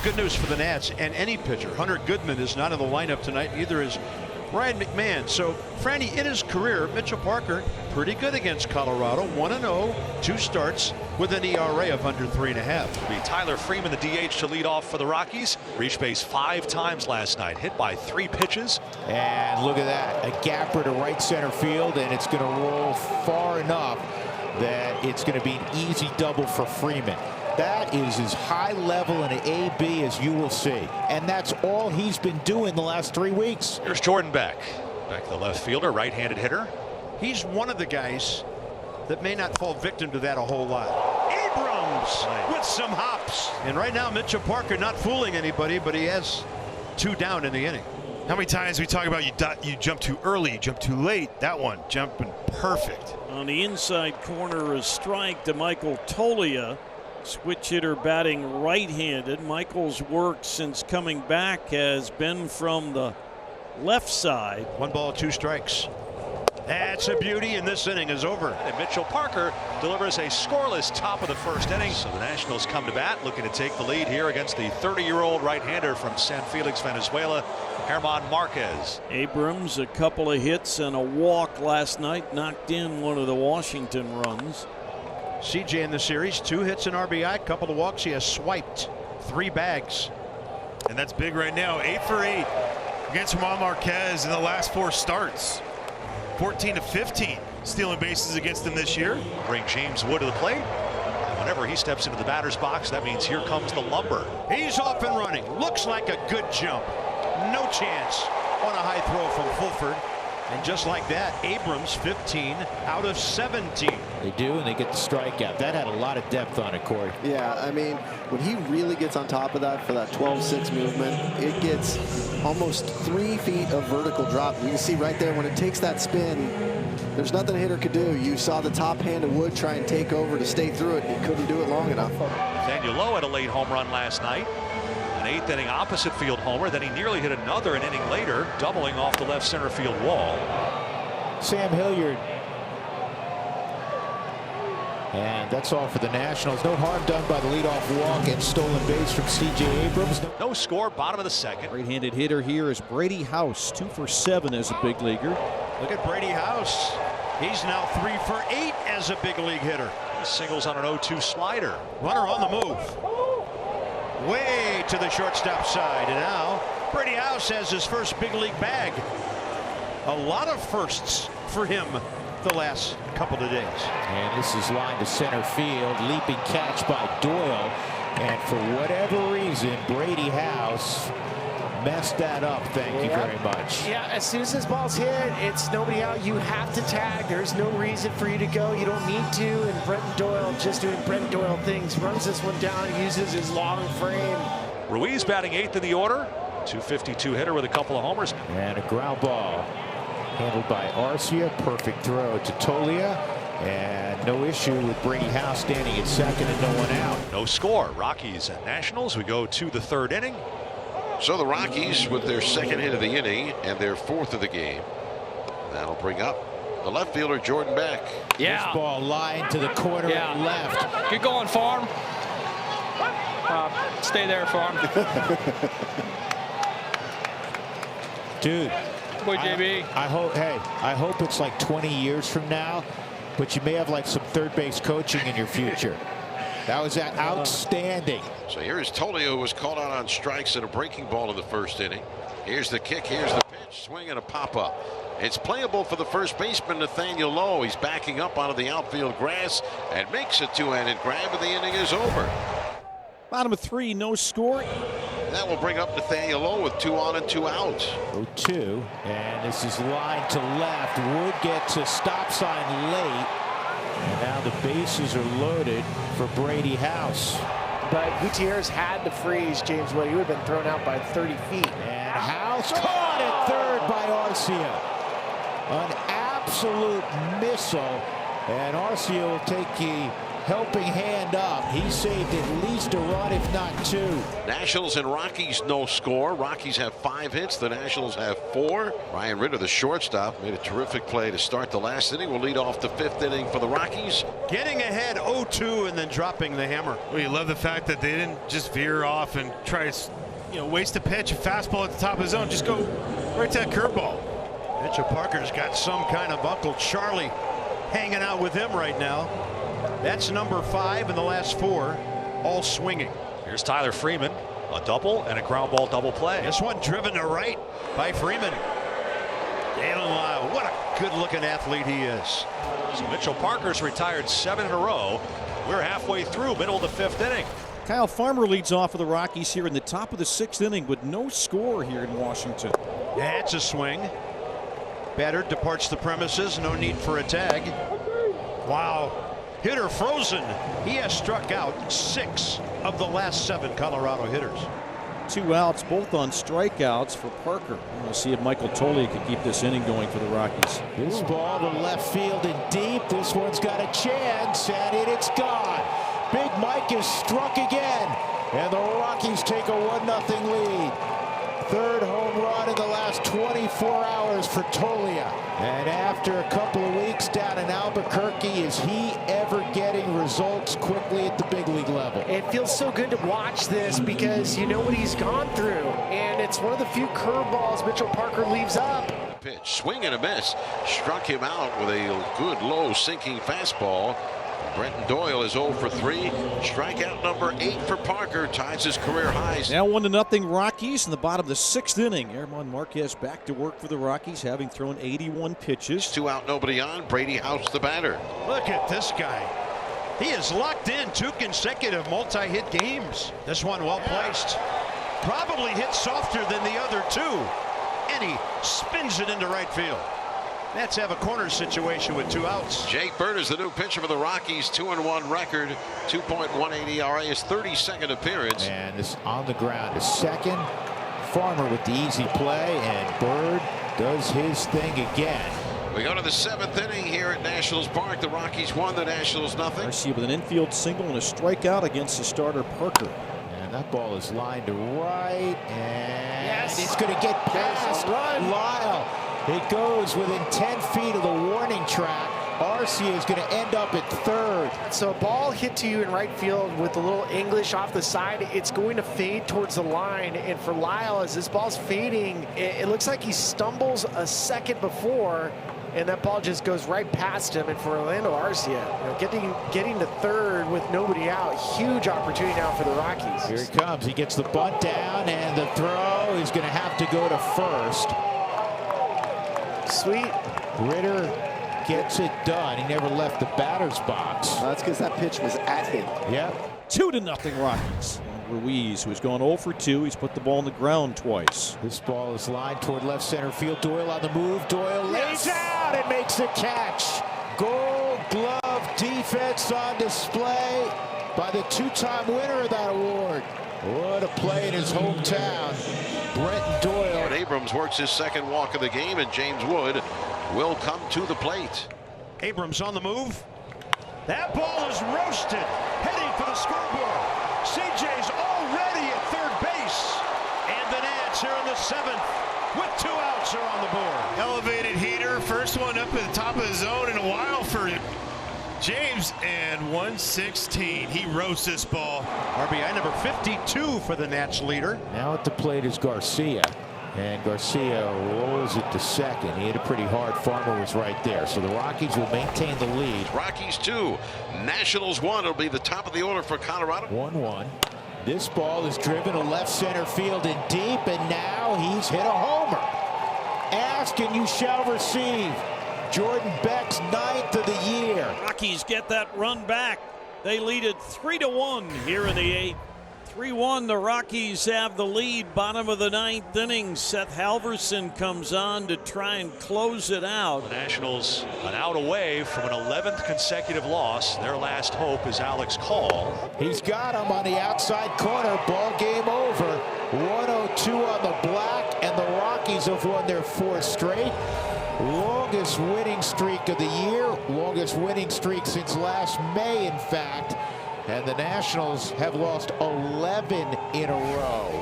Good news for the Nats and any pitcher. Hunter Goodman is not in the lineup tonight. Neither is Ryan McMahon. So, Franny, in his career, Mitchell Parker pretty good against Colorado. 1-0, 2 starts with an ERA of under 3.5. Be Tyler Freeman, the DH, to lead off for the Rockies. Reached base 5 times last night. Hit by 3 pitches. And look at that. A gapper to right center field, and it's going to roll far enough that it's going to be an easy double for Freeman. That is as high level in an AB as you will see. And that's all he's been doing the last 3 weeks. Here's Jordan Beck. Beck, the left fielder, right-handed hitter. He's one of the guys that may not fall victim to that a whole lot. Abrams with some hops. And right now, Mitchell Parker not fooling anybody, but he has 2 down in the inning. How many times we talk about you jump too early, you jump too late? That one jumping perfect. On the inside corner, a strike to Michael Tolia. Switch hitter batting right-handed. Michael's work since coming back has been from the left side. 1 ball, 2 strikes. That's a beauty, and this inning is over. And Mitchell Parker delivers a scoreless top of the first inning. So the Nationals come to bat, looking to take the lead here against the 30-year-old right-hander from San Felix, Venezuela, German Marquez. Abrams, a couple of hits and a walk last night, knocked in one of the Washington runs. CJ in the series, 2 hits and RBI, couple of walks. He has swiped 3 bags. And that's big right now. 8 for 8 against German Marquez in the last 4 starts. 14 to 15 stealing bases against him this year. Bring James Wood to the plate. And whenever he steps into the batter's box, that means here comes the lumber. He's off and running. Looks like a good jump. No chance on a high throw from Fulford. And just like that, Abrams 15 out of 17. They do, and they get the strikeout. That had a lot of depth on it, Corey. Yeah, I mean, when he really gets on top of that for that 12-6 movement, it gets almost 3 feet of vertical drop. You can see right there when it takes that spin, there's nothing a hitter could do. You saw the top hand of Wood try and take over to stay through it, and he couldn't do it long enough. Daniel Lowe had a late home run last night. An 8th inning opposite field homer. Then he nearly hit another an inning later, doubling off the left center field wall. Sam Hilliard. And that's all for the Nationals. No harm done by the leadoff walk and stolen base from C.J. Abrams. No score, bottom of the 2nd. Right-handed hitter here is Brady House, 2 for 7 as a big leaguer. Look at Brady House. He's now 3 for 8 as a big league hitter. He singles on an 0-2 slider. Runner on the move. Way to the shortstop side, and now Brady House has his first big league bag. A lot of firsts for him the last couple of days. And this is line to center field. Leaping catch by Doyle. And for whatever reason, Brady House messed that up. Thank you very much. Yeah, as soon as this ball's hit, it's nobody out. You have to tag. There's no reason for you to go. You don't need to. And Brenton Doyle just doing Brenton Doyle things. Runs this one down, uses his long frame. Ruiz batting 8th in the order. 252 hitter with a couple of homers. And a ground ball handled by Arcia. Perfect throw to Tolia. And no issue with Brady House standing at second and no one out. No score. Rockies and Nationals. We go to the 3rd inning. So the Rockies with their 2nd hit of the inning and their 4th of the game. That'll bring up the left fielder Jordan Beck. Yeah. This ball line to the corner and left. Get going, Farm. Stay there, Farm. Dude. Boy, JB. I hope it's like 20 years from now, but you may have like some third base coaching in your future. That was outstanding. So here's Tolia, who was called out on strikes and a breaking ball in the 1st inning. Here's the kick. Here's the pitch. Swing and a pop-up. It's playable for the first baseman, Nathaniel Lowe. He's backing up onto the outfield grass and makes a 2-handed grab, and the inning is over. Bottom of 3, no score. That will bring up Nathaniel Lowe with 2 on and 2 out. 0-2, and this is line to left. Wood gets a stop sign late. And now the bases are loaded for Brady House. But Gutierrez had to freeze James Wood. He would have been thrown out by 30 feet. And House caught at third by Arcia. An absolute missile. And Arcia will take the helping hand up. He saved at least a run, if not two. Nationals and Rockies no score. Rockies have 5 hits. The Nationals have 4. Ryan Ritter, the shortstop, made a terrific play to start the last inning. Will lead off the 5th inning for the Rockies. Getting ahead 0-2 and then dropping the hammer. Well, you love the fact that they didn't just veer off and try to, waste a pitch, a fastball at the top of the zone. Just go right to that curveball. Mitchell Parker's got some kind of Uncle Charlie hanging out with him right now. That's number 5 in the last 4, all swinging. Here's Tyler Freeman, a double and a ground ball double play. This one driven to right by Freeman. Dalen Lyle, what a good looking athlete he is. So Mitchell Parker's retired 7 in a row. We're halfway through, middle of the 5th inning. Kyle Farmer leads off for the Rockies here in the top of the 6th inning with no score here in Washington. That's a swing. Batter departs the premises. No need for a tag. Wow. Hitter frozen. He has struck out 6 of the last 7 Colorado hitters. 2 outs, both on strikeouts for Parker. We'll see if Michael Tolia can keep this inning going for the Rockies. This ball to left field and deep. This one's got a chance, and it's gone. Big Mike is struck again, and the Rockies take a 1-0 lead. 3rd home run in the last 24 hours for Tolia. And after a couple of weeks down in Albuquerque, is he ever getting results quickly at the big league level? It feels so good to watch this because you know what he's gone through. And it's one of the few curveballs Mitchell Parker leaves up. Pitch, swing and a miss. Struck him out with a good low sinking fastball. Brenton Doyle is 0 for 3. Strikeout number 8 for Parker. Ties his career highs. Now 1-0 Rockies in the bottom of the 6th inning. German Marquez back to work for the Rockies, having thrown 81 pitches. 2 out, nobody on. Brady House, the batter. Look at this guy. He is locked in 2 consecutive multi-hit games. This one well placed. Probably hit softer than the other 2. And he spins it into right field. Let's have a corner situation with 2 outs. Jake Bird is the new pitcher for the Rockies. 2-1 record, 2.18 ERA, his 32nd appearance. And this on the ground to second. Farmer with the easy play, and Bird does his thing again. We go to the 7th inning here at Nationals Park. The Rockies won, the Nationals nothing. Garcia with an infield single and a strikeout against the starter Parker. And that ball is lined to right, and yes, it's going to get past Lyle. It goes within 10 feet of the warning track. Garcia is going to end up at 3rd. So a ball hit to you in right field with a little English off the side, it's going to fade towards the line. And for Lyle, as this ball's fading, it looks like he stumbles a second before, and that ball just goes right past him. And for Orlando Arcia, getting to 3rd with nobody out, huge opportunity now for the Rockies. Here he comes. He gets the bunt down, and the throw is going to have to go to 1st. Sweet. Ritter gets it done. He never left the batter's box. That's because that pitch was at him. Yep. 2-0 Rockies. And Ruiz, who's gone 0 for 2. He's put the ball on the ground twice. This ball is lined toward left center field. Doyle on the move. Doyle lays out and makes the catch. Gold Glove defense on display by the 2-time winner of that award. What a play in his hometown. Brenton Doyle. Abrams works his 2nd walk of the game, and James Wood will come to the plate. Abrams on the move. That ball is roasted. Heading for the scoreboard. CJ's already at 3rd base. And the Nats here in the 7th with 2 outs are on the board. Elevated heater. First one up at the top of the zone in a while for James, and 116. He roasts this ball. RBI number 52 for the Nats leader. Now at the plate is Garcia. And Garcia rolls it to 2nd. He hit it pretty hard. Farmer was right there. So the Rockies will maintain the lead. Rockies 2, Nationals 1. It'll be the top of the order for Colorado. 1-1. This ball is driven to left center field and deep, and now he's hit a homer. Ask and you shall receive. Jordan Beck's 9th of the year. Rockies get that run back. They lead it 3-1 here in the 8th. 3-1, the Rockies have the lead. Bottom of the 9th inning. Seth Halverson comes on to try and close it out. The Nationals an out away from an 11th consecutive loss. Their last hope is Alex Call. He's got him on the outside corner. Ball game over. 102 on the black. and the Rockies have won their 4th straight. Longest winning streak of the year, longest winning streak since last May, in fact. And the Nationals have lost 11 in a row.